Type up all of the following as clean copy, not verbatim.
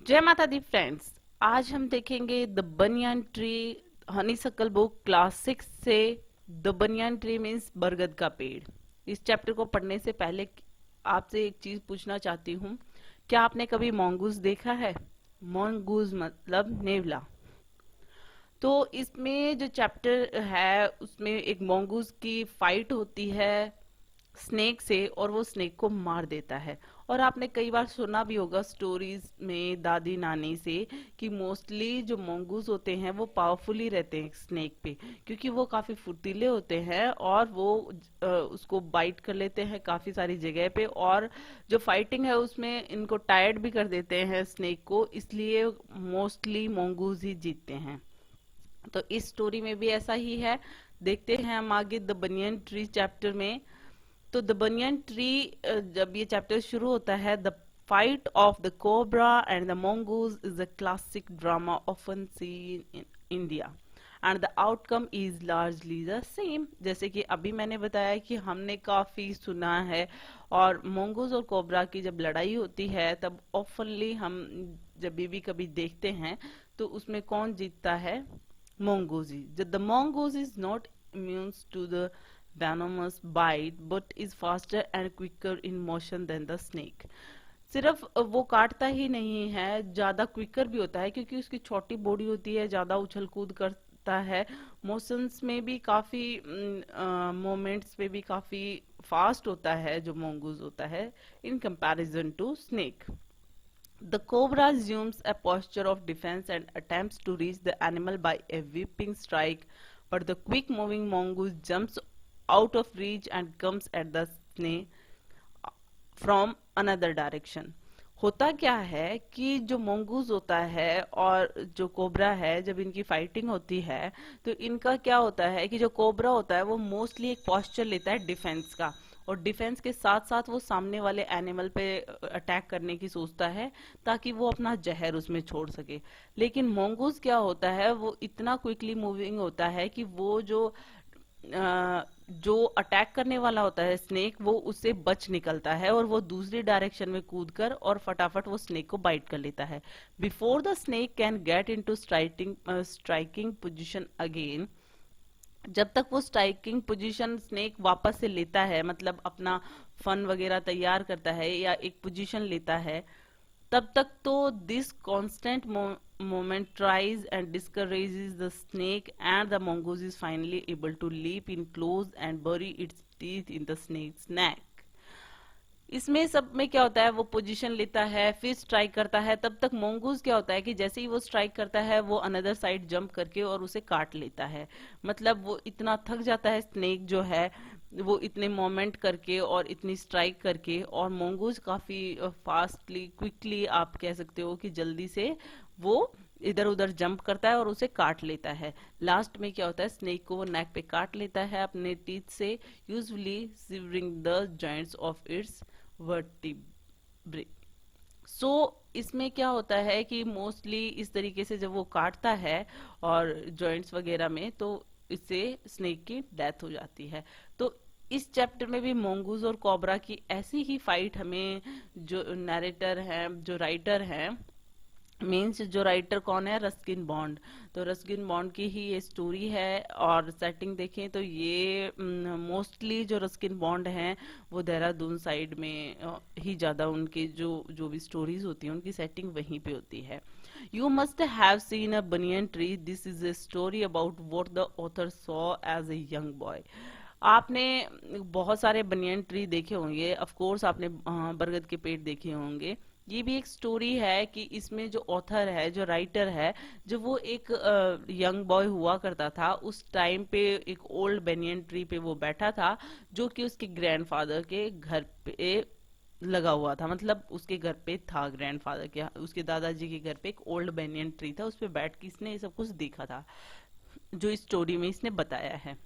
जय माता दी फ्रेंड्स। आज हम देखेंगे the banyan tree हनीसक्कल book class 6 से। द बनियान ट्री मीन्स बरगद का पेड़। इस चैप्टर को पढ़ने से पहले आपसे एक चीज पूछना चाहती हूँ। क्या आपने कभी मॉन्गूज देखा है? मॉन्गूज मतलब नेवला। तो इसमें जो चैप्टर है उसमें एक मॉन्गूज की फाइट होती है स्नेक से, और वो स्नेक को मार देता है। और आपने कई बार सुना भी होगा स्टोरीज में दादी नानी से कि मोस्टली जो मंगूज होते हैं वो पावरफुली रहते हैं स्नेक पे, क्योंकि वो काफी फुर्तीले होते हैं और वो उसको बाइट कर लेते हैं काफी सारी जगह पे, और जो फाइटिंग है उसमें इनको टायर्ड भी कर देते हैं स्नेक को, इसलिए मोस्टली मंगूज ही जीतते हैं। तो इस स्टोरी में भी ऐसा ही है। देखते हैं हम आगे द बनियन ट्री चैप्टर में। तो द बनियन ट्री, जब ये चैप्टर शुरू होता है, the fight of the cobra and the mongoose is a classic drama often seen in India and the outcome is largely the same. जैसे कि अभी मैंने बताया कि हमने काफी सुना है, और मोंगूज और कोबरा की जब लड़ाई होती है तब ऑफनली हम जब भी कभी देखते हैं तो उसमें कौन जीतता है? mongoose। The mongoose is not immune to the venomous bite but is faster and quicker in motion than the snake। सिर्फ वो काटता ही नहीं है, ज्यादा क्विकर भी होता है क्योंकि उसकी छोटी बॉडी होती है, ज्यादा उछल कूद करता है, मोशंस में भी काफी मोमेंट्स में भी काफी फास्ट होता है जो mongoose होता है in comparison to snake. The cobra assumes a posture of defense and attempts to reach the animal by a whipping strike, but the quick moving mongoose jumps out of reach and comes at the snake from another direction। होता क्या है कि जो mongoose होता है और जो cobra है, जब इनकी फाइटिंग होती है तो इनका क्या होता है कि जो कोबरा होता है वो मोस्टली एक पोस्चर लेता है डिफेंस का, और डिफेंस के साथ साथ वो सामने वाले एनिमल पे अटैक करने की सोचता है ताकि वो अपना जहर उसमें छोड़ सके। लेकिन mongoose क्या होता है, वो इतना क्विकली मूविंग होता है कि वो जो अटैक करने वाला होता है स्नेक, वो उससे बच निकलता है और वो दूसरी डायरेक्शन में कूदकर और फटाफट वो स्नेक को बाइट कर लेता है। Before the snake can get into striking position again, जब तक वो स्ट्राइकिंग पोजीशन स्नेक वापस से लेता है, मतलब अपना फन वगैरह तैयार करता है या एक पोजीशन लेता है, तब तक तो this constant moment tries and discourages the snake, and the mongoose is finally able to leap in close and bury its teeth in the snake's neck। इसमें सब में क्या होता है, वो पोजीशन लेता है फिर स्ट्राइक करता है। तब तक mongoose क्या होता है कि जैसे ही वो स्ट्राइक करता है वो अनदर साइड जंप करके और उसे काट लेता है। मतलब वो इतना थक जाता है स्नेक जो है, वो इतने मोमेंट करके और इतनी स्ट्राइक करके, और mongoose काफी फास्टली क्विकली आप कह सकते हो कि जल्दी से वो इधर उधर जंप करता है और उसे काट लेता है। लास्ट में क्या होता है, स्नेक को वो नेक पे काट लेता है अपने टीथ से, usually severing the joints of its vertebrae. So इसमें क्या होता है कि मोस्टली इस तरीके से जब वो काटता है और जॉइंट्स वगैरह में, तो इससे स्नेक की डेथ हो जाती है। तो इस चैप्टर में भी mongoose और कोबरा की ऐसी ही फाइट हमें, जो नैरेटर है, जो राइटर है, मीन्स जो राइटर कौन है, रस्किन बॉन्ड। तो रस्किन बॉन्ड की ही ये स्टोरी है, और सेटिंग देखें तो ये मोस्टली जो रस्किन बॉन्ड हैं वो देहरादून साइड में ही ज्यादा उनके जो जो भी स्टोरीज होती हैं उनकी सेटिंग वहीं पे होती है। You must have seen a banyan tree, this is a story about what the author saw as a young boy. आपने बहुत सारे बनियन ट्री देखे होंगे, ऑफ कोर्स आपने बरगद के पेड़ देखे होंगे। ये भी एक स्टोरी है कि इसमें जो ऑथर है, जो राइटर है, जो वो एक यंग बॉय हुआ करता था उस टाइम पे, एक ओल्ड बेनियन ट्री पे वो बैठा था, जो कि उसके ग्रैंडफादर के घर पे लगा हुआ था। मतलब उसके घर पे था, ग्रैंडफादर के, उसके दादाजी के घर पे एक ओल्ड बेनियन ट्री था, उस पे बैठ के इसने ये सब कुछ देखा था जो इस स्टोरी में इसने बताया है।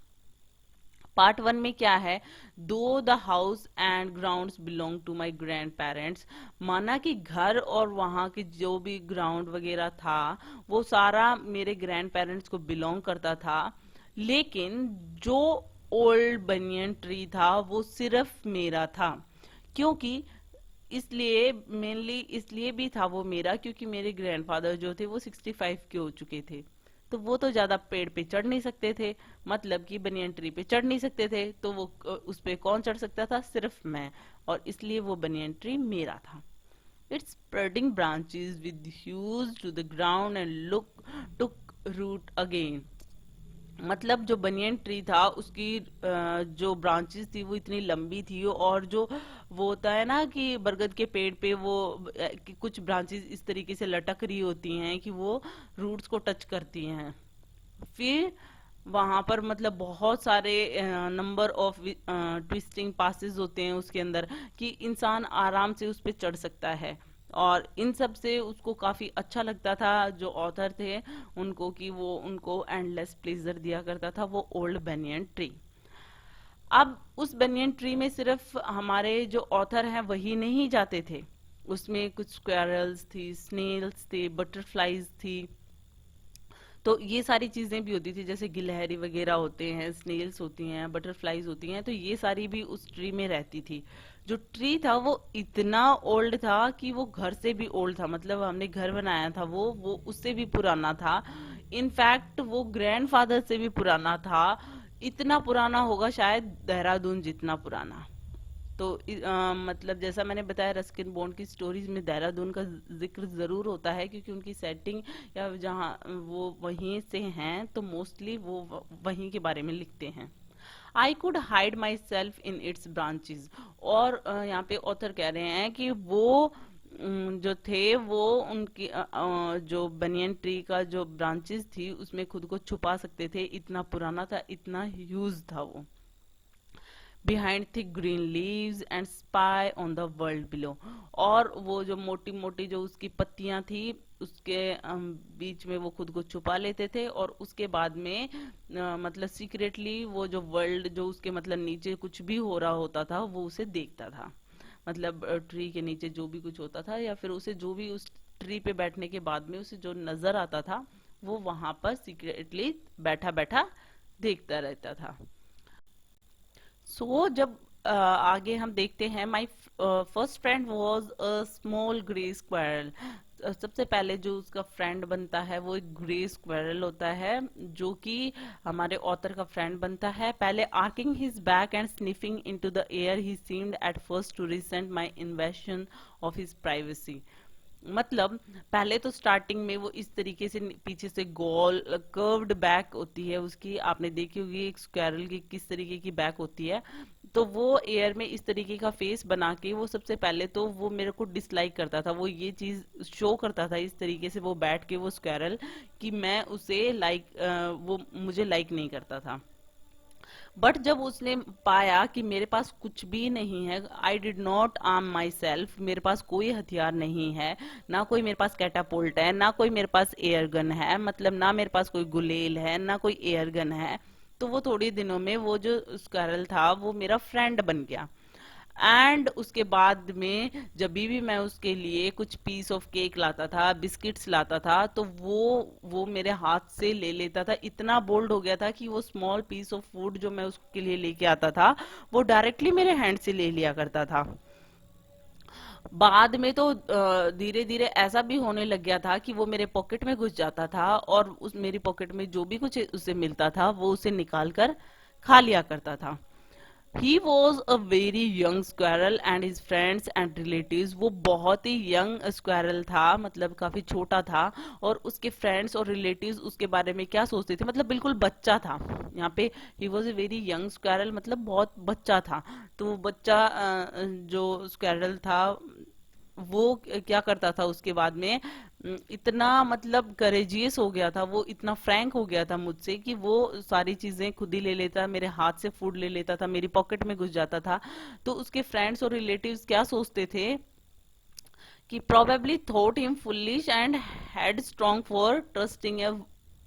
पार्ट वन में क्या है, though the house and grounds belong to my grandparents. माना कि घर और वहां की जो भी ग्राउंड वगैरह था वो सारा मेरे ग्रैंड पेरेंट्स को बिलोंग करता था, लेकिन जो ओल्ड बनियन ट्री था वो सिर्फ मेरा था, क्योंकि इसलिए मेनली इसलिए भी था वो मेरा, क्योंकि मेरे ग्रैंडफादर जो थे वो 65 के हो चुके थे, तो वो तो ज्यादा पेड़ पे चढ़ नहीं सकते थे, मतलब कि बनियन ट्री पे चढ़ नहीं सकते थे, तो वो उस पे कौन चढ़ सकता था? सिर्फ मैं, और इसलिए वो बनियन ट्री मेरा था। It's spreading branches with hues to the ground and look took root again। मतलब जो बनियन ट्री था उसकी जो ब्रांचेस थी वो इतनी लंबी थी, और जो वो होता है ना कि बरगद के पेड़ पे वो कि कुछ ब्रांचेस इस तरीके से लटक रही होती हैं कि वो रूट्स को टच करती हैं। फिर वहां पर मतलब बहुत सारे नंबर ऑफ ट्विस्टिंग पासेस होते हैं उसके अंदर, कि इंसान आराम से उस पे चढ़ सकता है। और इन सब से उसको काफी अच्छा लगता था, जो ऑथर थे उनको, कि वो उनको एंडलेस प्लेजर दिया करता था वो ओल्ड बेनियन ट्री। अब उस बनियन ट्री में सिर्फ हमारे जो ऑथर हैं वही नहीं जाते थे, उसमें कुछ स्क्वेरल्स थी, स्नेल्स थे, बटरफ्लाईज थी, तो ये सारी चीजें भी होती थी, जैसे गिलहरी वगैरह होते हैं, स्नेल्स होती हैं, बटरफ्लाईज होती हैं, तो ये सारी भी उस ट्री में रहती थी। जो ट्री था वो इतना ओल्ड था कि वो घर से भी ओल्ड था, मतलब हमने घर बनाया था वो उससे भी पुराना था। इनफैक्ट वो ग्रैंडफादर से भी पुराना था, इतना पुराना होगा शायद देहरादून जितना पुराना। तो मतलब जैसा मैंने बताया, रस्किन बॉन्ड की स्टोरीज में देहरादून का जिक्र जरूर होता है, क्योंकि उनकी सेटिंग या जहाँ वो वहीं से हैं तो मोस्टली वो वहीं के बारे में लिखते हैं। I could hide my self in its branches. और यहाँ पे ऑथर कह रहे हैं कि वो जो थे वो उनकी जो बनियन ट्री का जो ब्रांचेस थी उसमें खुद को छुपा सकते थे, इतना पुराना था, इतना ह्यूज था वो। Behind thick green leaves and spy on the world below. और वो जो मोटी मोटी जो उसकी पत्तियां थी उसके बीच में वो खुद को छुपा लेते थे, और उसके बाद में मतलब सीक्रेटली वो जो वर्ल्ड जो उसके मतलब नीचे कुछ भी हो रहा होता था वो उसे देखता था, मतलब ट्री के नीचे जो भी कुछ होता था, या फिर उसे जो भी उस ट्री पे बैठने के बाद में उसे जो नजर आता था वो वहां पर सीक्रेटली बैठा बैठा देखता रहता था। जब आगे हम देखते हैं, my first friend was a small grey squirrel. सबसे पहले जो उसका फ्रेंड बनता है वो एक ग्रे स्क्वायरल होता है, जो कि हमारे ऑथर का फ्रेंड बनता है। पहले arching his back and sniffing into the air he seemed at first to resent my invasion of his privacy. मतलब पहले तो स्टार्टिंग में वो इस तरीके से पीछे से गोल कर्व्ड बैक होती है उसकी, आपने देखी होगी एक स्क्वायरल की किस तरीके की बैक होती है, तो वो एयर में इस तरीके का फेस बना के वो सबसे पहले तो वो मेरे को डिसलाइक करता था, वो ये चीज शो करता था इस तरीके से वो बैठ के वो स्क्वायरल, कि मैं उसे वो मुझे लाइक नहीं करता था। बट जब उसने पाया कि मेरे पास कुछ भी नहीं है, I did not arm my self, मेरे पास कोई हथियार नहीं है, ना कोई मेरे पास कैटापोल्ट है, ना कोई मेरे पास एयर गन है, मतलब ना मेरे पास कोई गुलेल है, ना कोई एयर गन है, तो वो थोड़ी दिनों में वो जो स्क्वायरल था वो मेरा फ्रेंड बन गया। एंड उसके बाद में जब भी मैं उसके लिए कुछ पीस ऑफ केक लाता था, बिस्किट्स लाता था, तो वो मेरे हाथ से ले लेता था, इतना बोल्ड हो गया था कि वो स्मॉल पीस ऑफ फूड जो मैं उसके लिए लेके आता था वो डायरेक्टली मेरे हैंड से ले लिया करता था। बाद में तो धीरे धीरे ऐसा भी होने लग गया था कि वो मेरे पॉकेट में घुस जाता था, और उस मेरी पॉकेट में जो भी कुछ उसे मिलता था वो उसे निकाल कर खा लिया करता था। He was a very young squirrel and his friends and relatives, वो बहुत ही यंग स्क्वायरल था, मतलब काफी छोटा था, और उसके फ्रेंड्स और रिलेटिव्स उसके बारे में क्या सोचते थे, मतलब बिल्कुल बच्चा था। यहाँ पे he was a very young squirrel, मतलब बहुत बच्चा था। तो वो बच्चा जो स्क्वायरल था वो क्या करता था उसके बाद में, इतना मतलब करेजियस हो गया था, वो इतना फ्रैंक हो गया था मुझसे कि वो सारी चीजें खुद ही ले लेता, मेरे हाथ से फूड ले लेता था, मेरी पॉकेट में घुस जाता था। तो उसके फ्रेंड्स और रिलेटिव्स क्या सोचते थे कि probably thought him foolish and head strong for trusting a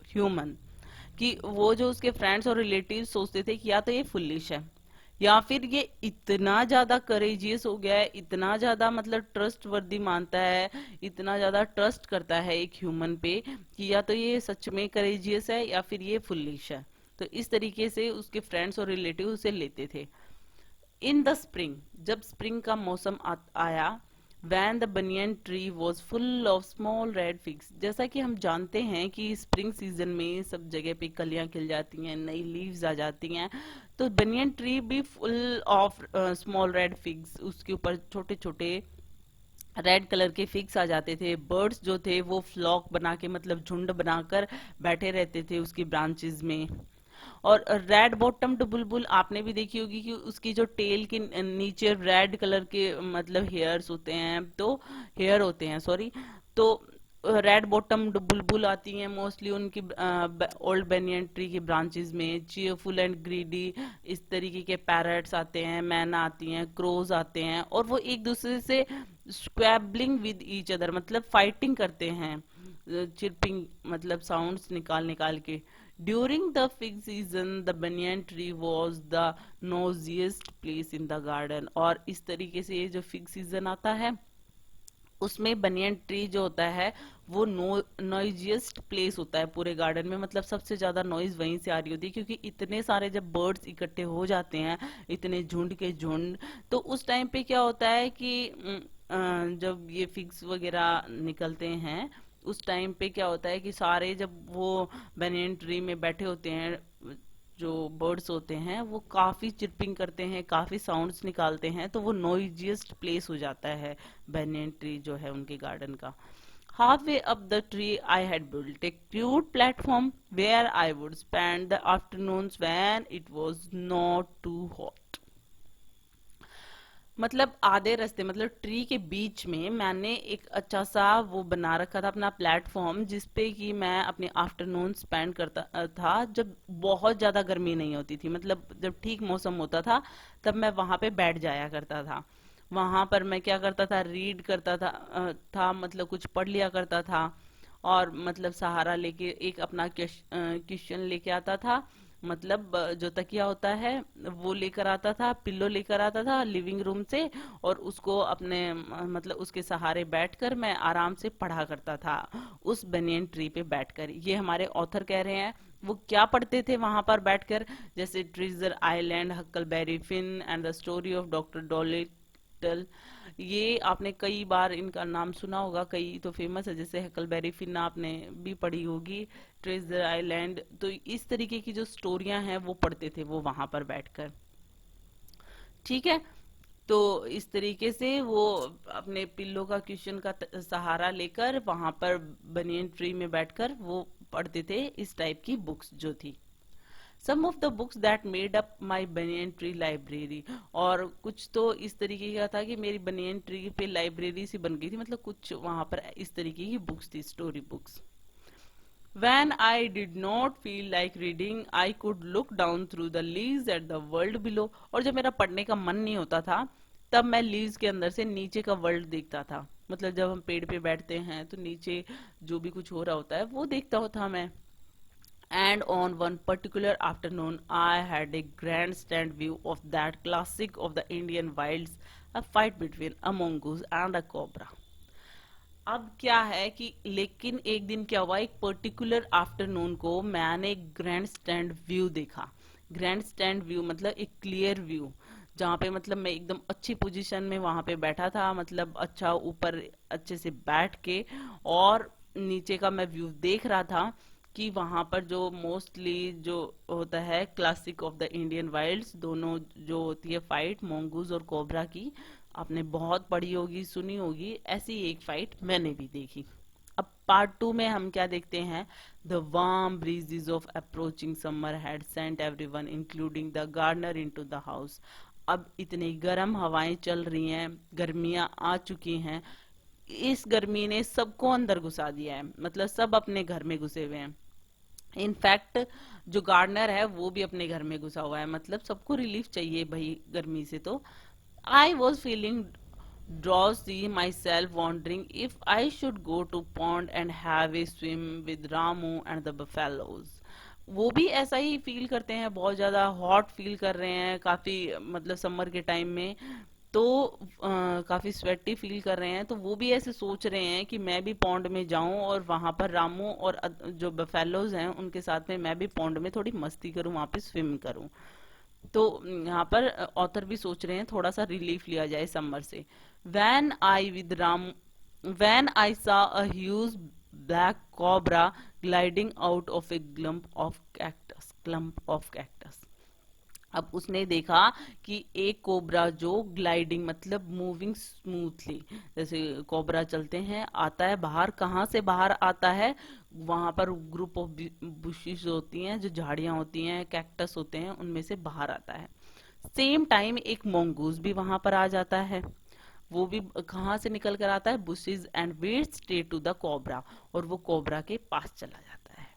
human, कि वो जो उसके फ्रेंड्स और रिलेटिव्स सोचते थे कि या तो ये फुलिश है, या फिर ये इतना ज्यादा करेजियस हो गया है, इतना ज्यादा मतलब ट्रस्ट वर्दी मानता है, इतना ज्यादा ट्रस्ट करता है एक ह्यूमन पे, कि या तो ये सच में करेजियस है या फिर ये फुलिश है। तो इस तरीके से उसके फ्रेंड्स और रिलेटिव उसे लेते थे। इन द स्प्रिंग, जब स्प्रिंग का मौसम आया, When the banyan tree was full of small red figs, जैसा कि हम जानते हैं कि स्प्रिंग सीजन में सब जगह पे कलियां खिल जाती हैं, नई लीव्स आ जाती हैं, तो बनियन ट्री भी full of small red figs, उसके ऊपर छोटे छोटे रेड कलर के फिक्स आ जाते थे। बर्ड्स जो थे वो फ्लॉक बना के मतलब झुंड बनाकर बैठे रहते थे उसकी ब्रांचेस में। और रेड बॉटम्ड बुलबुल आपने भी देखी होगी कि उसकी जो टेल के नीचे रेड कलर के मतलब हेयर्स होते हैं, तो हेयर होते हैं सॉरी, तो रेड बॉटम्ड बुलबुल आती हैं मोस्टली उनकी ओल्ड बेनियन ट्री की ब्रांचेस में। चीयरफुल एंड ग्रीडी इस तरीके के पैरट्स आते हैं, मैना आती हैं, क्रोज आते हैं, और वो एक दूसरे से स्क्वैबलिंग विद ईच अदर मतलब फाइटिंग करते हैं, चिरपिंग मतलब साउंड्स निकाल निकाल के। During the fig season, the banyan tree was the noisiest place in the garden। और इस तरीके से ये जो फिग सीजन आता है उसमें बनियन ट्री जो होता है वो नॉइजिएस्ट प्लेस होता है पूरे गार्डन में, मतलब सबसे ज्यादा नॉइज वहीं से आ रही होती है, क्योंकि इतने सारे जब बर्ड्स इकट्ठे हो जाते हैं, इतने झुंड के झुंड, तो उस टाइम पे क्या होता है कि जब ये फिग्स वगैरह निकलते हैं उस टाइम पे क्या होता है कि सारे जब वो बनियन ट्री में बैठे होते हैं, जो बर्ड्स होते हैं वो काफी चिरपिंग करते हैं, काफी साउंड्स निकालते हैं, तो वो नॉइजिएस्ट प्लेस हो जाता है बनियन ट्री जो है उनके गार्डन का। Halfway up the tree, I had built a cute platform where I would spend the afternoons when it was not too hot। मतलब आधे रास्ते मतलब ट्री के बीच में मैंने एक अच्छा सा वो बना रखा था अपना प्लेटफॉर्म, जिसपे कि मैं अपने आफ्टरनून स्पेंड करता था जब बहुत ज्यादा गर्मी नहीं होती थी, मतलब जब ठीक मौसम होता था तब मैं वहां पे बैठ जाया करता था। वहां पर मैं क्या करता था, रीड करता था मतलब कुछ पढ़ लिया करता था, और मतलब सहारा लेके एक अपना क्वेश्चन लेके आता था, मतलब जो तकिया होता है वो लेकर आता था, पिल्लो लेकर आता था लिविंग रूम से, और उसको अपने मतलब उसके सहारे बैठकर मैं आराम से पढ़ा करता था उस बनियन ट्री पे बैठकर। ये हमारे ऑथर कह रहे हैं वो क्या पढ़ते थे वहां पर बैठकर, जैसे Treasure Island, Huckleberry Finn and the story of Doctor Dolittle. ये आपने कई बार इनका नाम सुना होगा, कई तो फेमस है, जैसे हकलबेरी फिन आपने भी पढ़ी होगी, ट्रेजर आइलैंड, तो इस तरीके की जो स्टोरियां हैं वो पढ़ते थे वो वहां पर बैठकर। ठीक है, तो इस तरीके से वो अपने पिल्लो का क्वेश्चन का सहारा लेकर वहां पर बनियन ट्री में बैठकर वो पढ़ते थे इस टाइप की बुक्स जो थी। Some of the books that made up my banyan tree library, और कुछ तो इस तरीके का था कि मेरी बनियन ट्री पे लाइब्रेरी सी बन गई थी, मतलब कुछ वहां पर इस तरीके की बुक्स थी, story books. When I did not feel like reading, I could look down through the leaves at the world below। और जब मेरा पढ़ने का मन नहीं होता था तब मैं लीव्स के अंदर से नीचे का वर्ल्ड देखता था, मतलब जब हम पेड़ पे बैठते हैं तो नीचे जो भी कुछ हो रहा होता है वो देखता होता मैं। And on one particular afternoon, I had a grandstand view of that classic of the Indian wilds, a fight between a mongoose and a cobra। अब क्या है कि लेकिन एक दिन क्या हुआ, एक पर्टिकुलर आफ्टरनून को मैंने एक ग्रैंड स्टैंड व्यू देखा। ग्रैंड स्टैंड व्यू मतलब एक क्लियर व्यू, जहाँ पे मतलब मैं एकदम अच्छी पोजीशन में वहां पे बैठा था, मतलब अच्छा ऊपर अच्छे से बैठ के, और नीचे का मैं व्यू देख रहा था कि वहां पर जो मोस्टली जो होता है classic of the Indian Wilde's, दोनों जो होती है फाइट मोंगूज और कोबरा की, आपने बहुत पढ़ी होगी सुनी होगी, ऐसी एक फाइट मैंने भी देखी। अब पार्ट 2 में हम क्या देखते हैं, the warm breezes of approaching summer had sent everyone including the gardener into the house. अब इतनी गर्म हवाएं चल रही हैं, गर्मियां आ चुकी हैं, इस गर्मी ने सबको अंदर घुसा दिया है, मतलब सब अपने घर में घुसे हुए हैं। इनफैक्ट जो गार्डनर है वो भी अपने घर में घुसा हुआ है, मतलब सबको रिलीफ चाहिए भाई गर्मी से। तो I was feeling drowsy myself, wondering if I should go to pond and have a swim with Ramu and the buffaloes। वो भी ऐसा ही फील करते हैं, बहुत ज्यादा हॉट फील कर रहे हैं काफी, मतलब समर के टाइम में, तो काफी स्वेटी फील कर रहे हैं, तो वो भी ऐसे सोच रहे हैं कि मैं भी पौंड में जाऊं और वहां पर रामू और जो बफेलोज हैं उनके साथ में मैं भी पौंड में थोड़ी मस्ती करूं, वहां पे स्विम करूं। तो यहाँ पर ऑथर भी सोच रहे हैं थोड़ा सा रिलीफ लिया जाए समर से। When I with Ram, when I saw a huge black cobra gliding out of a clump of cactus. अब उसने देखा कि एक कोबरा जो ग्लाइडिंग मतलब मूविंग स्मूथली, जैसे कोबरा चलते हैं, आता है बाहर, कहाँ से बाहर आता है, वहां पर ग्रुप ऑफ बुशिस होती हैं, जो झाड़ियां होती हैं, कैक्टस होते हैं, उनमें से बाहर आता है। सेम टाइम एक मोंगूज भी वहां पर आ जाता है। वो भी कहाँ से निकल कर आता है, bushes and went straight to the cobra, और वो कोबरा के पास चला जाता है।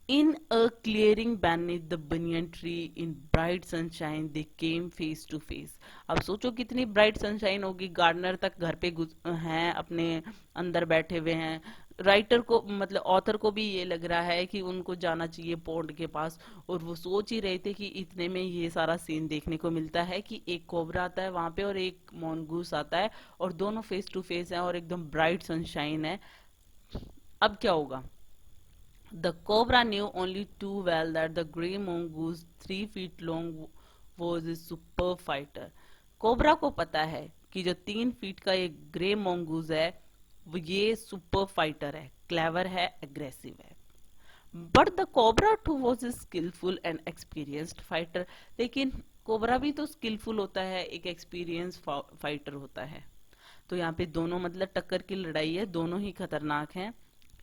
In a clearing beneath the banyan tree in bright sunshine they came face to face। अब सोचो कितनी ब्राइट सनशाइन होगी, गार्डनर तक घर पे हैं, अपने अंदर बैठे हुए हैं। राइटर को मतलब ऑथर को भी ये लग रहा है कि उनको जाना चाहिए पॉन्ड के पास, और वो सोच ही रहे थे कि इतने में ये सारा सीन देखने को मिलता है कि एक कोबरा आता है वहां पे और एक मॉन्गूस आता है, और दोनों फेस टू फेस हैं और एकदम ब्राइट सनशाइन है। अब क्या होगा? The cobra knew only too well that the grey mongoose 3 feet long was a super fighter। Cobra को पता है कि जो 3 फीट का एक ग्रे मोंगूज है वो ये सुपर फाइटर है, क्लेवर है, एग्रेसिव है। But the cobra too was a skilful and experienced fighter. लेकिन कोबरा भी तो स्किलफुल होता है, एक एक्सपीरियंस फाइटर होता है। तो यहाँ पे दोनों मतलब टक्कर की लड़ाई है, दोनों ही खतरनाक हैं।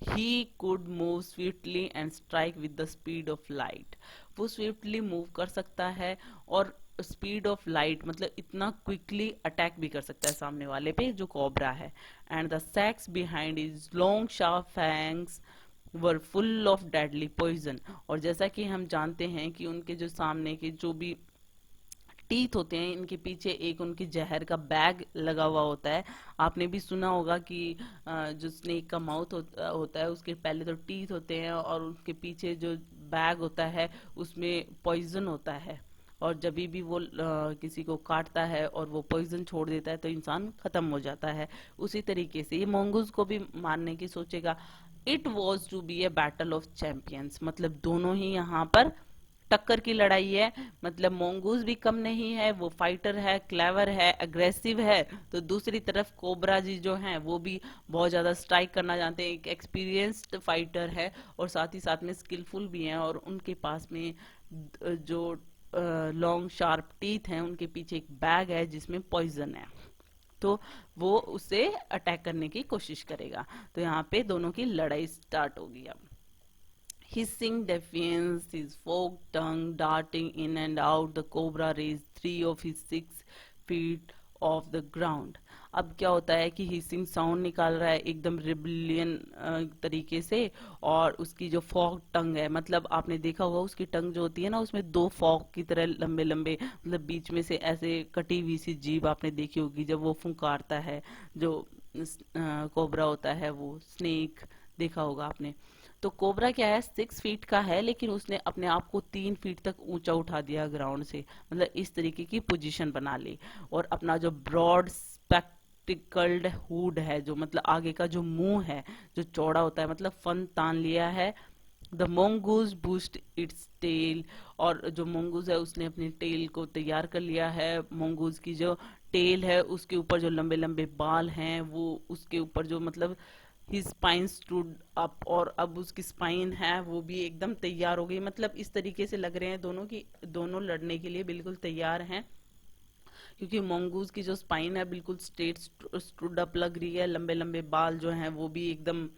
He could move swiftly and strike with the speed of light। वो स्विफ्टली मूव कर सकता है और स्पीड ऑफ लाइट मतलब इतना क्विकली अटैक भी कर सकता है सामने वाले पे जो कोबरा है। And the sacs behind is long sharp fangs were full of deadly poison. और जैसा कि हम जानते हैं कि उनके जो सामने के जो भी टीथ होते हैं, इनके पीछे एक उनकी जहर का बैग लगा हुआ होता है। आपने भी सुना होगा कि जो स्नेक का माउथ होता है उसके पहले तो टीथ होते हैं और उसके पीछे जो बैग होता है उसमें पॉइजन होता है, और जब भी वो किसी को काटता है और वो पॉइजन छोड़ देता है तो इंसान खत्म हो जाता है। उसी तरीके से ये मोंगूज को भी मारने की सोचेगा। It was to be a battle of champions, मतलब दोनों ही यहाँ पर टक्कर की लड़ाई है। मतलब मोंगूज भी कम नहीं है, वो फाइटर है, क्लेवर है, अग्रेसिव है। तो दूसरी तरफ कोबरा जी जो हैं वो भी बहुत ज्यादा स्ट्राइक करना जानते हैं, एक एक्सपीरियंस्ड फाइटर है और साथ ही साथ में स्किलफुल भी हैं, और उनके पास में जो लॉन्ग शार्प टीथ हैं उनके पीछे एक बैग है जिसमें पॉइजन है। तो वो उसे अटैक करने की कोशिश करेगा। तो यहाँ पे दोनों की लड़ाई स्टार्ट होगी। अब hissing defiance, his forked tongue darting in and out, the cobra raised 3 of his 6 feet off the ground। अब क्या होता है कि हिसिंग साउंड निकाल रहा है एकदम रिबिलियन तरीके से, और उसकी जो फॉक टंग है, मतलब आपने देखा होगा उसकी टंग जो होती है ना उसमें 2 फॉक की तरह लंबे लंबे, मतलब बीच में से ऐसे कटी हुई सी जीभ आपने देखी होगी जब वो फुंकारता है। जो कोबरा होता है वो स्नेक देखा होगा आपने। तो कोबरा क्या है, 6 फीट का है, लेकिन उसने अपने आप को 3 फीट तक ऊंचा उठा दिया ग्राउंड से, मतलब इस तरीके की पोजीशन बना ली। और अपना जो ब्रॉड स्पेक्टिकल्ड हुड है, जो मतलब आगे का जो मुंह है जो चौड़ा होता है, मतलब फन तान लिया है। The mongoose boost its tail, और जो मोंगूज है उसने अपनी टेल को तैयार कर लिया है। मोंगूज की जो टेल है उसके ऊपर जो लंबे लंबे बाल हैं वो उसके ऊपर जो मतलब हिज स्पाइन स्टूड अप, और अब उसकी स्पाइन है वो भी एकदम तैयार हो गई। मतलब इस तरीके से लग रहे हैं दोनों की, दोनों लड़ने के लिए बिल्कुल तैयार हैं, क्योंकि मोंगूज की जो स्पाइन है बिल्कुल स्ट्रेट स्टूड अप लग रही है। लंबे लंबे बाल जो हैं वो भी एकदम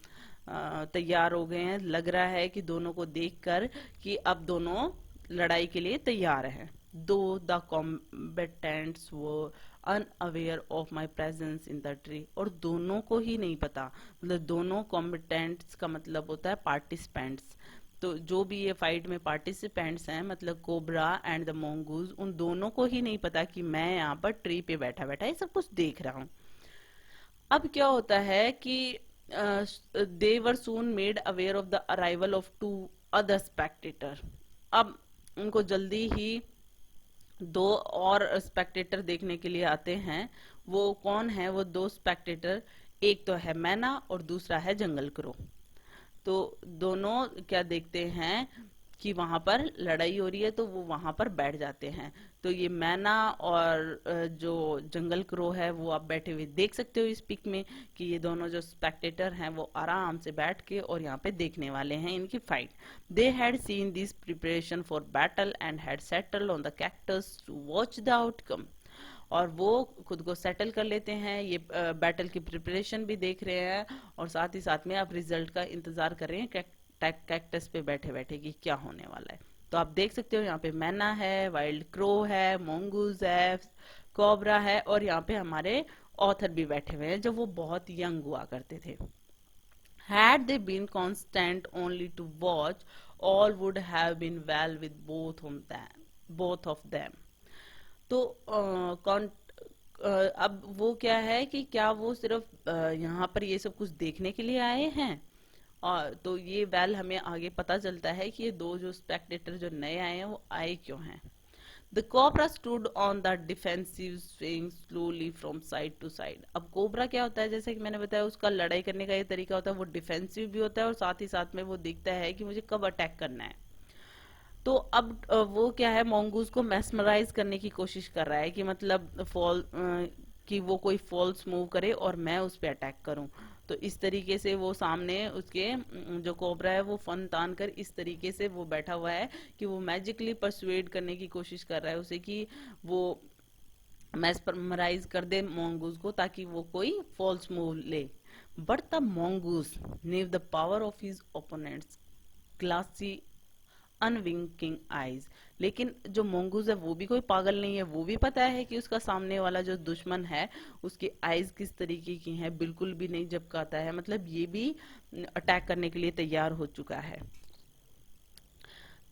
तैयार हो गए हैं। लग रहा है कि दोनों को देखकर कि अब दोनों लड़ाई के लिए तैयार हैं। दो द कॉम्बेटेंट्स वो unaware of my presence in the tree, और दोनों को ही नहीं पता, मतलब दोनों कॉम्बेटेंट्स का मतलब होता है पार्टिसिपेंट्स। तो जो भी ये फाइट में पार्टिसिपेंट्स हैं मतलब कोबरा एंड द मोंगूज, उन दोनों को ही नहीं पता कि मैं यहाँ पर ट्री पे बैठा बैठा ये सब कुछ देख रहा हूँ। अब क्या होता है कि they were soon made aware of the arrival of 2 other spectator. अब उनको जल्दी ही 2 और स्पेक्टेटर देखने के लिए आते हैं। वो कौन है वो 2 स्पेक्टेटर? एक तो है मैना और दूसरा है जंगल क्रो। तो दोनों क्या देखते हैं कि वहां पर लड़ाई हो रही है तो वो वहां पर बैठ जाते हैं। तो ये मैना और जो जंगल क्रो है वो आप बैठे हुए देख सकते हो इस पिक में, कि ये दोनों जो स्पेक्टेटर हैं वो आराम से बैठ के और यहाँ पे देखने वाले हैं इनकी fight. They had seen this preparation for battle and had settled on the cactus to watch the outcome. और वो खुद को सेटल कर लेते हैं, ये बैटल की प्रिपरेशन भी देख रहे हैं और साथ ही साथ में अब रिजल्ट का इंतजार कर रहे हैं कैक्टस पे बैठे बैठे कि क्या होने वाला है। तो आप देख सकते हो यहाँ पे मैना है, वाइल्ड क्रो है, मोंगूज है, कोबरा है और यहाँ पे हमारे ऑथर भी बैठे हुए हैं जब वो बहुत यंग हुआ करते थे। Had they been constant only to watch, all would have been well with both of them. तो अब वो क्या है कि क्या वो सिर्फ यहाँ पर ये सब कुछ देखने के लिए आए हैं, और तो ये वेल हमें आगे पता चलता है कि ये दो जो स्पेक्टेटर जो नए आए हैं वो आए क्यों हैं। The cobra stood on the defensive, swaying slowly from side to side. अब कोबरा क्या होता है, जैसे कि मैंने बताया उसका लड़ाई करने का ये तरीका होता है, वो डिफेंसिव भी होता है और साथ ही साथ में वो देखता है कि मुझे कब अटैक करना है। तो अब वो क्या है, मोंगूज को मैस्मराइज करने की कोशिश कर रहा है कि मतलब कि वो कोई फॉल्स मूव करे और मैं उस पर अटैक करूं। तो इस तरीके से वो सामने उसके जो कोबरा है वो फन तान कर इस तरीके से वो बैठा हुआ है कि वो मैजिकली परसुएड करने की कोशिश कर रहा है उसे कि वो मैस्मराइज कर दे मोंगूज को ताकि वो कोई फॉल्स मूव ले। But the mongoose knew the power of his opponent's glassy unwinking eyes. लेकिन जो मोंगूज है वो भी कोई पागल नहीं है, वो भी पता है कि उसका सामने वाला जो दुश्मन है उसकी आईज किस तरीके की हैं, बिल्कुल भी नहीं झपकाता है, मतलब ये भी अटैक करने के लिए तैयार हो चुका है।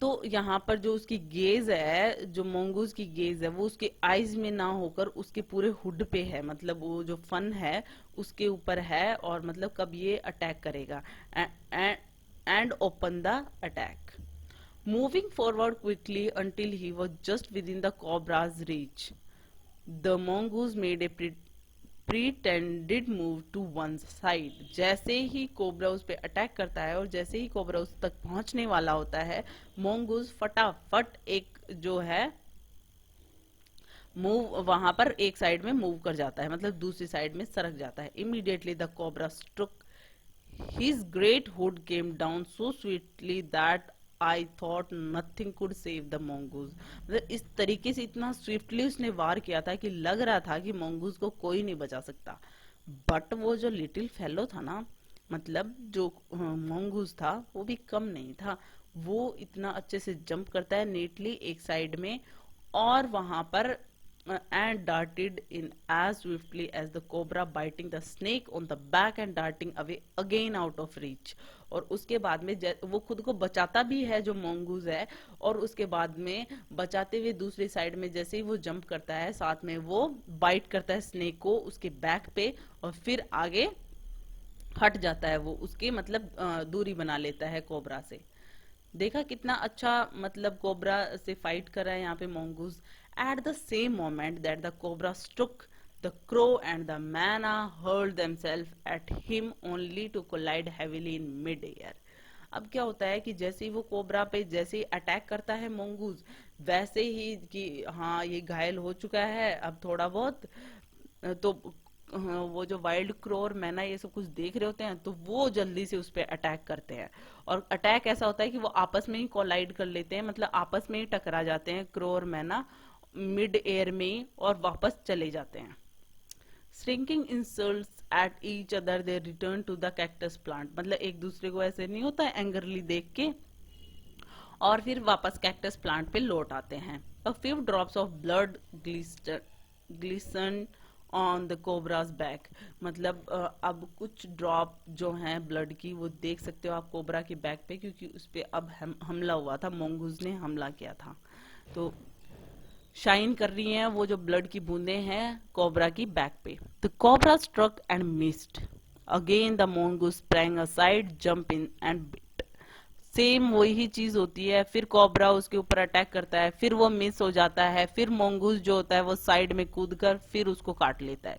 तो यहाँ पर जो उसकी गेज है, जो मोंगूज की गेज है वो उसके आईज में ना होकर उसके पूरे हुड पे है, मतलब वो जो फन है उसके ऊपर है और मतलब कब ये अटैक करेगा and open the attack. Moving forward quickly until he was just within the cobra's reach, the mongoose made a pretended move to one side. जैसे ही कोबरा उस पे अटैक करता है और जैसे ही कोबरा उस तक पहुंचने वाला होता है, मोंगूज फटाफट एक जो है मूव वहां पर एक साइड में मूव कर जाता है, मतलब दूसरी साइड में सरक जाता है। Immediately the cobra struck his great hood came down so swiftly that I thought nothing could save the mongoose. मतलब इस तरीके से इतना स्विफ्टली उसने वार किया था कि लग रहा था कि mongoose को कोई नहीं बचा सकता। बट वो जो लिटिल फेलो था ना, मतलब जो mongoose था वो भी कम नहीं था, वो इतना अच्छे से जंप करता है नीटली एक साइड में और वहां पर and darted in as swiftly as the cobra, biting the snake on the back and darting away again out of reach. और उसके बाद में वो खुद को बचाता भी है जो मोंगूज है, और उसके बाद में बचाते हुए दूसरी साइड में जैसे ही वो जंप करता है साथ में वो बाइट करता है स्नेक को उसके बैक पे और फिर आगे हट जाता है, वो उसके मतलब दूरी बना लेता है कोबरा से। देखा कितना अच्छा मतलब कोबरा से फाइट कर रहा है यहाँ पे mongoose. At the same moment that the cobra struck, the crow and the myna hurled themselves at him only to collide heavily in mid air. अब क्या होता है कि जैसे ही वो कोबरा पे जैसे ही अटैक करता है मोंगूज, वैसे ही कि हाँ ये घायल हो चुका है अब थोड़ा बहुत, तो वो जो वाइल्ड क्रो और मैना ये सब कुछ देख रहे होते हैं तो वो जल्दी से उस पर अटैक करते हैं। और अटैक ऐसा होता है कि वो आपस में ही कोलाइड कर लेते हैं, मतलब आपस में ही टकरा जाते हैं क्रो और मैना मिड एयर में ही, और वापस चले जाते हैं। Shrinking insults at each other they return to the cactus plant, मतलब एक दूसरे को ऐसे नहीं होता है एंगरली देख के, और फिर वापस कैक्टस प्लांट पे लौट आते हैं। A few drops of blood glisten on the cobras back, मतलब अब कुछ ड्रॉप जो हैं ब्लड की वो देख सकते हो आप कोबरा के बैक पे, क्योंकि उस पे अब हमला हुआ था, मोंगूज ने हमला किया था, तो शाइन कर रही हैं वो जो ब्लड की बूंदें हैं कोबरा की बैक पे। The cobra struck and missed again, the mongoose sprang aside, jump in and bit. Same वही चीज होती है, फिर कोबरा उसके ऊपर अटैक करता है, फिर वो मिस हो जाता है, फिर मोंगूज जो होता है वो साइड में कूद कर फिर उसको काट लेता है।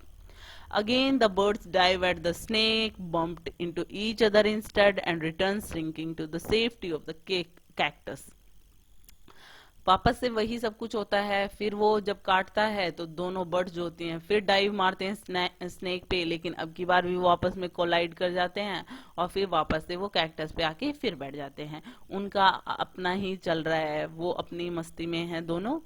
Again the birds dive at the snake, bumped into each other instead and returned shrinking to the safety of the cactus. वापस से वही सब कुछ होता है। फिर वो जब काटता है तो दोनों बर्ड्स जो होती हैं फिर डाइव मारते हैं स्नेक पे, लेकिन अब की बार भी वो आपस में कोलाइड कर जाते हैं और फिर वापस से वो कैक्टस पे आके फिर बैठ जाते हैं। उनका अपना ही चल रहा है, वो अपनी मस्ती में है दोनों।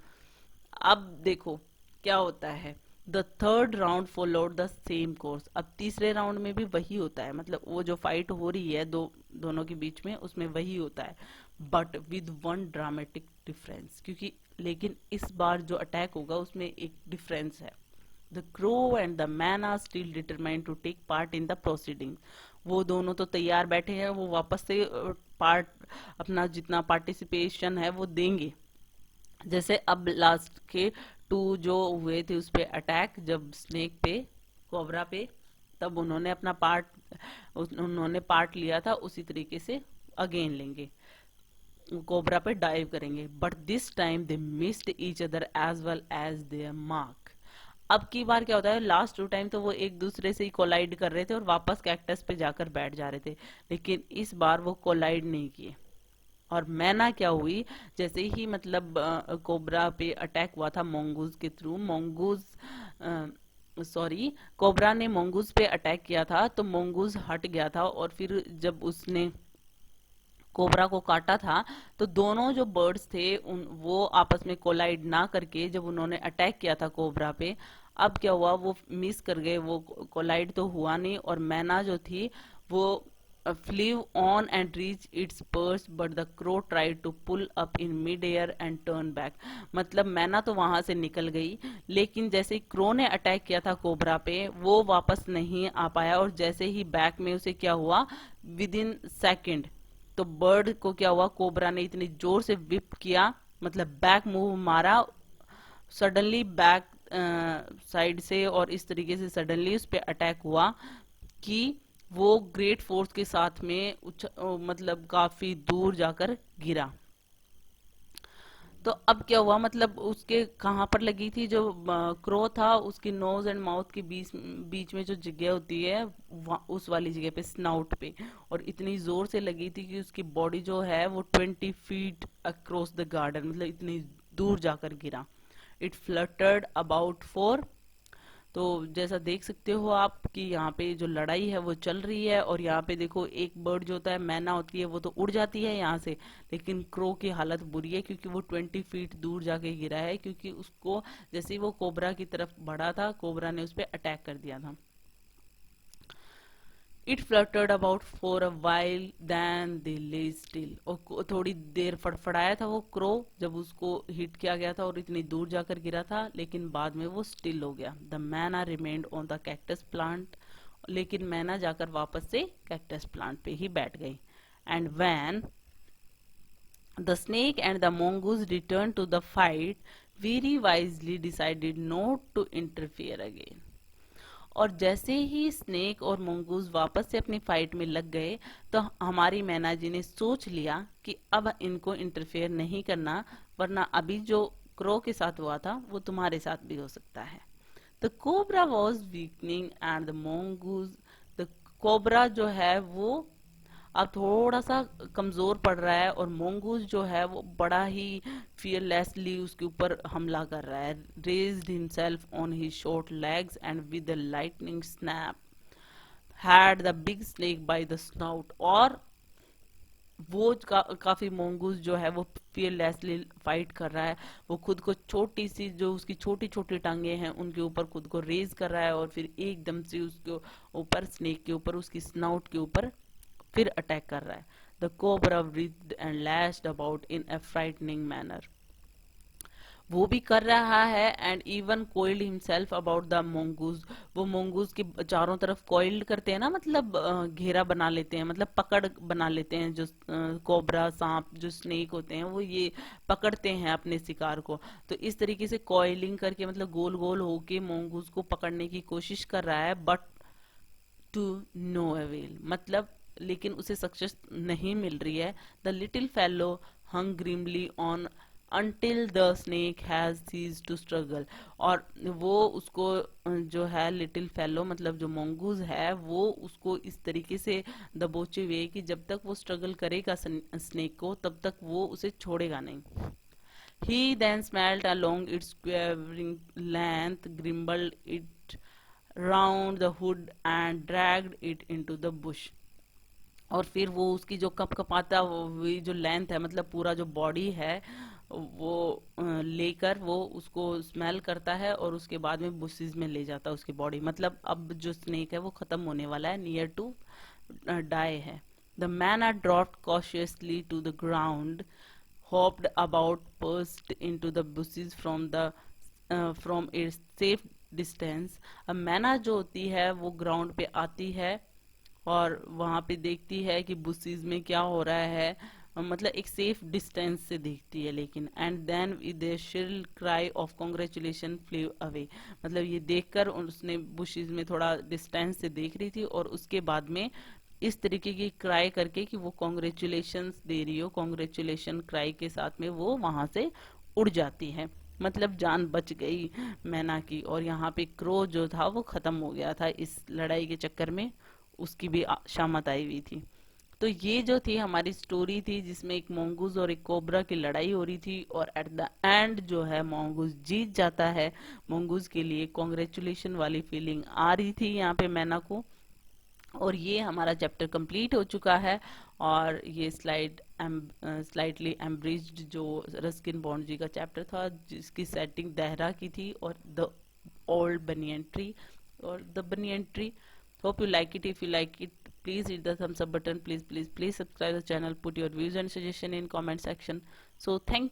अब देखो क्या होता है। The third round followed the same course. अब तीसरे राउंड में भी वही होता है, मतलब वो जो फाइट हो रही है दोनों के बीच में उसमें वही होता है, but with one dramatic difference. क्योंकि लेकिन इस बार जो अटैक होगा उसमें एक डिफरेंस है। The crow and the man are still determined to take part in the proceeding. वो दोनों तो तैयार बैठे हैं, वो वापस से पार्ट अपना जितना पार्टिसिपेशन है वो देंगे। जैसे अब लास्ट के 2 जो हुए थे उस पे अटैक, जब स्नेक पे, कोबरा पे, तब उन्होंने पार्ट लिया था, उसी तरीके से अगेन लेंगे, कोबरा पे डाइव करेंगे। But this time they missed each other as well as their mark. अब की बार क्या होता है, लास्ट 2 टाइम तो वो एक दूसरे से ही कोलाइड कर रहे थे और वापस कैक्टस पे जाकर बैठ जा रहे थे, लेकिन इस बार वो कोलाइड नहीं किए। और मैना क्या हुई, जैसे ही मतलब कोबरा पे अटैक हुआ था मोंगूज के थ्रू, कोबरा ने मोंगूज पे अटैक किया था तो मोंगूज हट गया था, और फिर जब उसने कोबरा को काटा था तो दोनों जो बर्ड्स थे वो आपस में कोलाइड ना करके जब उन्होंने अटैक किया था कोबरा पे, अब क्या हुआ, वो मिस कर गए, वो कोलाइड तो हुआ नहीं। और मैना जो थी वो flew on and reached its perch, but the crow tried to pull up in mid-air and turn back। मतलब मैना तो वहां से निकल गई, लेकिन जैसे ही क्रो ने अटैक किया था कोबरा पे वो वापस नहीं आ पाया, और जैसे ही बैक में उसे क्या हुआ, विद इन सेकेंड, तो बर्ड को क्या हुआ, कोबरा ने इतनी जोर से विप किया, मतलब बैक मूव मारा सडनली बैक साइड से, और इस तरीके से सडनली उस पर अटैक हुआ कि वो ग्रेट फोर्स के साथ में मतलब काफी दूर जाकर गिरा। तो अब क्या हुआ, मतलब उसके कहाँ पर लगी थी, जो क्रो था उसकी नोज एंड माउथ के बीच बीच में जो जगह होती है उस वाली जगह पे, स्नाउट पे, और इतनी जोर से लगी थी कि उसकी बॉडी जो है वो 20 फीट अक्रॉस द गार्डन, मतलब इतनी दूर जाकर गिरा। It fluttered about 4। तो जैसा देख सकते हो आप कि यहाँ पे जो लड़ाई है वो चल रही है, और यहाँ पे देखो एक बर्ड जो होता है, मैना होती है, वो तो उड़ जाती है यहाँ से, लेकिन क्रो की हालत बुरी है क्योंकि वो 20 फीट दूर जाके गिरा है, क्योंकि उसको जैसे ही वो कोबरा की तरफ बढ़ा था, कोबरा ने उस पर अटैक कर दिया था। It fluttered about for a while then they lay still. और थोड़ी देर फड़फड़ाया था वो क्रो जब उसको हिट किया गया था और इतनी दूर जाकर गिरा था, लेकिन बाद में वो स्टिल हो गया। द मैना remained on the cactus plant. लेकिन मैना जाकर वापस से कैक्टस प्लांट पे ही बैठ गई। And when the snake and the mongoose returned to the fight, very wisely decided not to interfere again। और जैसे ही स्नेक और मंगूज वापस से अपनी फाइट में लग गए तो हमारी मैना जी ने सोच लिया कि अब इनको इंटरफेयर नहीं करना, वरना अभी जो क्रो के साथ हुआ था वो तुम्हारे साथ भी हो सकता है। The cobra was weakening and the mongoose, the cobra जो है वो अब थोड़ा सा कमजोर पड़ रहा है, और मोंगूज जो है वो बड़ा ही फियरलेसली उसके ऊपर हमला कर रहा है। Raised himself on his short legs and with a lightning snap had the big snake by the snout. और वो काफी मोंगूज जो है वो फियरलेसली फाइट कर रहा है, वो खुद को छोटी सी जो उसकी छोटी छोटी टांगे हैं उनके ऊपर खुद को रेज कर रहा है, और फिर एकदम से उसके ऊपर, स्नेक के ऊपर, उसकी स्नाउट के ऊपर फिर अटैक कर रहा है। The cobra writhed and lashed about in a frightening manner। वो भी कर रहा है, and even coiled himself about the mongoose। वो mongoose के चारों तरफ कोइल्ड करते हैं ना, मतलब घेरा बना लेते हैं, मतलब पकड़ बना लेते हैं। जो कोबरा, सांप, जो स्नेक होते हैं वो ये पकड़ते हैं अपने शिकार को, तो इस तरीके से कॉइलिंग करके, मतलब गोल गोल होके mongoose को पकड़ने की कोशिश कर रहा है, बट टू नो अवेल, मतलब लेकिन उसे सक्सेस नहीं मिल रही है। The little fellow hung grimly on until the snake has ceased to struggle। और वो उसको जो है लिटिल फेलो मतलब जो mongoose है वो उसको इस तरीके से दबोचे हुए कि जब तक वो स्ट्रगल करेगा स्नेक को तब तक वो उसे छोड़ेगा नहीं। He then smelled along its quivering length, grimbled it round the hood and dragged it into the bush। और फिर वो उसकी जो कपकपाता हुई जो लेंथ है मतलब पूरा जो बॉडी है वो लेकर वो उसको स्मेल करता है और उसके बाद में बुशेस में ले जाता है उसकी बॉडी। मतलब अब जो स्नेक है वो खत्म होने वाला है, नियर टू डाई है। The man are dropped cautiously to the ground, hopped about, burst into the bushes from its safe distance। अब मैना जो होती है वो ग्राउंड पे आती है और वहां पे देखती है कि बुशेस में क्या हो रहा है, मतलब एक सेफ डिस्टेंस से देखती है लेकिन। एंड देन विद ए शिल क्राई ऑफ कॉन्ग्रेचुलेशन फ्लेव अवे। मतलब ये देखकर उसने बुशेस में थोड़ा डिस्टेंस से देख रही थी और उसके बाद में इस तरीके की क्राई करके कि वो कॉन्ग्रेचुलेशंस दे रही हो, कॉन्ग्रेचुलेशन क्राई के साथ में वो वहां से उड़ जाती है। मतलब जान बच गई मैना की। और यहाँ पे क्रो जो था वो खत्म हो गया था इस लड़ाई के चक्कर में, उसकी भी शामत आई हुई थी। तो ये जो थी हमारी स्टोरी थी जिसमें एक मोंगूज और एक कोबरा की लड़ाई हो रही थी और एट द एंड जो है मोंगूज जीत जाता है। मोंगूज के लिए कॉन्ग्रेचुलेशन वाली फीलिंग आ रही थी यहाँ पे मैना को। और ये हमारा चैप्टर कंप्लीट हो चुका है। और ये स्लाइटली एम्ब्रिज्ड जो रस्किन बॉन्ड जी का चैप्टर था जिसकी सेटिंग देहरा की थी और द ओल्ड बनियन ट्री और the banyan tree. Hope you like it. If you like it please hit the thumbs up button, please subscribe the channel, put your views and suggestion in comment section। So thank